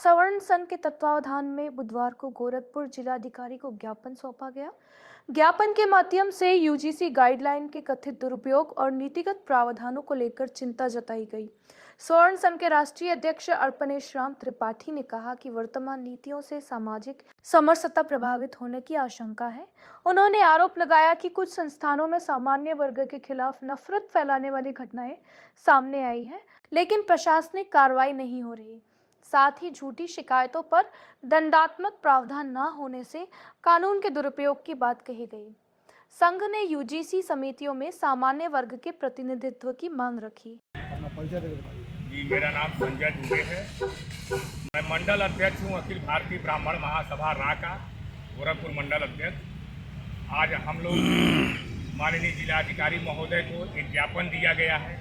सवर्ण संघ के तत्वावधान में बुधवार को गोरखपुर जिलाधिकारी को ज्ञापन सौंपा गया। ज्ञापन के माध्यम से यूजीसी गाइडलाइन के कथित दुरुपयोग और नीतिगत प्रावधानों को लेकर चिंता जताई गई। स्वर्ण संघ के राष्ट्रीय अध्यक्ष अर्पणेश राम त्रिपाठी ने कहा कि वर्तमान नीतियों से सामाजिक समरसता प्रभावित होने की आशंका है। उन्होंने आरोप लगाया कि कुछ संस्थानों में सामान्य वर्ग के खिलाफ नफरत फैलाने वाली घटनाएं सामने आई हैं, लेकिन प्रशासनिक कार्रवाई नहीं हो रही। साथ ही झूठी शिकायतों पर दंडात्मक प्रावधान न होने से कानून के दुरुपयोग की बात कही गई। संघ ने यूजीसी समितियों में सामान्य वर्ग के प्रतिनिधित्व की मांग रखी। जी, मेरा नाम संजय दुबे है। मैं मंडल अध्यक्ष हूँ अखिल भारतीय ब्राह्मण महासभा रा का, गोरखपुर मंडल अध्यक्ष। आज हम लोग माननीय जिलाधिकारी महोदय को एक ज्ञापन दिया गया है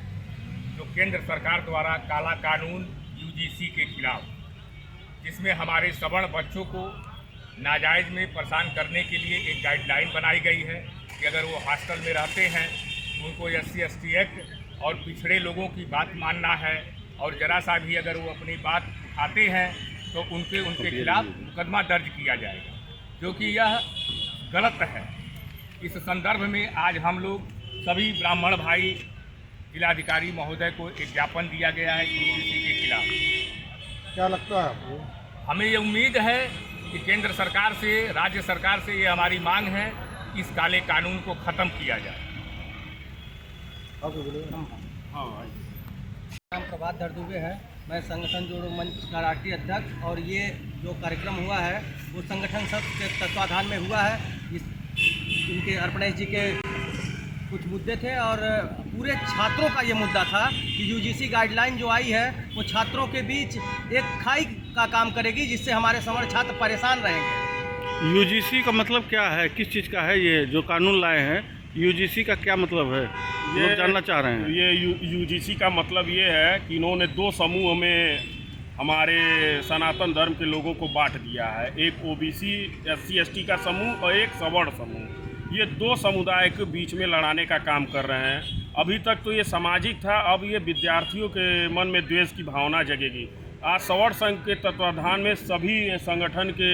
जो केंद्र सरकार द्वारा काला कानून यूजीसी के खिलाफ, जिसमें हमारे सवर्ण बच्चों को नाजायज़ में परेशान करने के लिए एक गाइडलाइन बनाई गई है कि अगर वो हॉस्टल में रहते हैं तो उनको SC/ST एक्ट और पिछड़े लोगों की बात मानना है, और ज़रा सा भी अगर वो अपनी बात उठाते हैं तो उनके खिलाफ मुकदमा दर्ज किया जाएगा, जो कि यह गलत है। इस संदर्भ में आज हम लोग सभी ब्राह्मण भाई जिलाधिकारी महोदय को एक ज्ञापन दिया गया है यूजीसी के खिलाफ। क्या लगता है आपको? हमें ये उम्मीद है कि केंद्र सरकार से, राज्य सरकार से ये हमारी मांग है कि इस काले कानून को ख़त्म किया जाए। नाम प्रभात दुबे है। मैं संगठन जोड़ो मंच का राष्ट्रीय अध्यक्ष, और ये जो कार्यक्रम हुआ है वो संगठन सब के तत्वाधान में हुआ है। इनके अर्पणेश जी के कुछ मुद्दे थे और पूरे छात्रों का ये मुद्दा था कि यूजीसी गाइडलाइन जो आई है वो छात्रों के बीच एक खाई का काम करेगी, जिससे हमारे सवर्ण छात्र परेशान रहेंगे। यूजीसी का मतलब क्या है? किस चीज़ का है ये जो कानून लाए हैं? यूजीसी का क्या मतलब है, लोग जानना चाह रहे हैं। ये यूजीसी का मतलब ये है कि इन्होंने दो समूह में हमारे सनातन धर्म के लोगों को बांट दिया है। एक ओबीसी SC/ST का समूह और एक सवर्ण समूह। ये दो समुदाय के बीच में लड़ाने का काम कर रहे हैं। अभी तक तो ये सामाजिक था, अब ये विद्यार्थियों के मन में द्वेष की भावना जगेगी। आज सवर्ण संघ के तत्वाधान में सभी संगठन के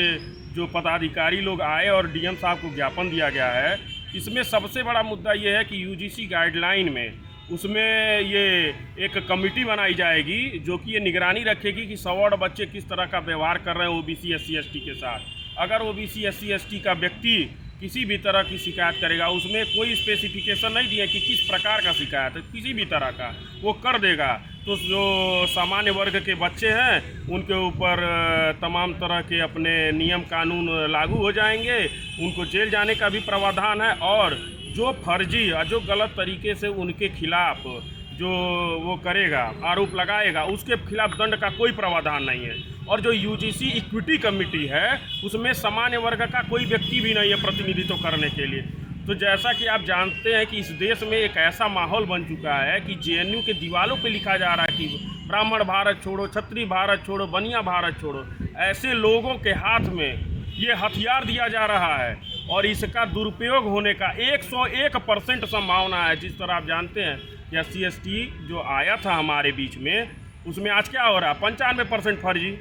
जो पदाधिकारी लोग आए और DM साहब को ज्ञापन दिया गया है। इसमें सबसे बड़ा मुद्दा ये है कि यूजीसी गाइडलाइन में उसमें ये एक कमेटी बनाई जाएगी जो कि ये निगरानी रखेगी कि सवर्ण बच्चे किस तरह का व्यवहार कर रहे हैं ओबीसी SC/ST के साथ। अगर ओबीसी SC/ST का व्यक्ति किसी भी तरह की शिकायत करेगा, उसमें कोई स्पेसिफिकेशन नहीं दिया कि किस प्रकार का शिकायत है, किसी भी तरह का वो कर देगा, तो जो सामान्य वर्ग के बच्चे हैं उनके ऊपर तमाम तरह के अपने नियम कानून लागू हो जाएंगे। उनको जेल जाने का भी प्रावधान है, और जो फर्जी या जो गलत तरीके से उनके खिलाफ जो वो करेगा, आरोप लगाएगा, उसके खिलाफ दंड का कोई प्रावधान नहीं है। और जो यूजीसी इक्विटी कमेटी है उसमें सामान्य वर्ग का कोई व्यक्ति भी नहीं है प्रतिनिधित्व करने के लिए। तो जैसा कि आप जानते हैं कि इस देश में एक ऐसा माहौल बन चुका है कि JNU के दीवारों पे लिखा जा रहा है कि ब्राह्मण भारत छोड़ो, क्षत्रिय भारत छोड़ो, बनिया भारत छोड़ो। ऐसे लोगों के हाथ में ये हथियार दिया जा रहा है और इसका दुरुपयोग होने का 101% संभावना है। जिस तरह आप जानते हैं कि SC/ST जो आया था हमारे बीच में, उसमें आज क्या हो रहा है? 95% फर्जी।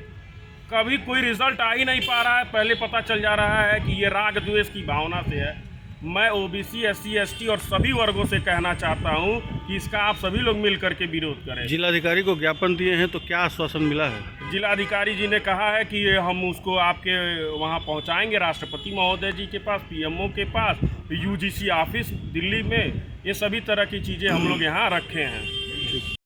कभी कोई रिजल्ट आ ही नहीं पा रहा है। पहले पता चल जा रहा है कि ये राग द्वेष की भावना से है। मैं ओबीसी SC/ST और सभी वर्गों से कहना चाहता हूं कि इसका आप सभी लोग मिल करके विरोध करें। जिलाधिकारी को ज्ञापन दिए हैं तो क्या आश्वासन मिला है? जिलाधिकारी जी ने कहा है कि हम उसको आपके वहां पहुंचाएंगे, राष्ट्रपति महोदय जी के पास, PMO के पास, यूजीसी ऑफिस दिल्ली में। ये सभी तरह की चीज़ें हम लोग यहाँ रखे हैं।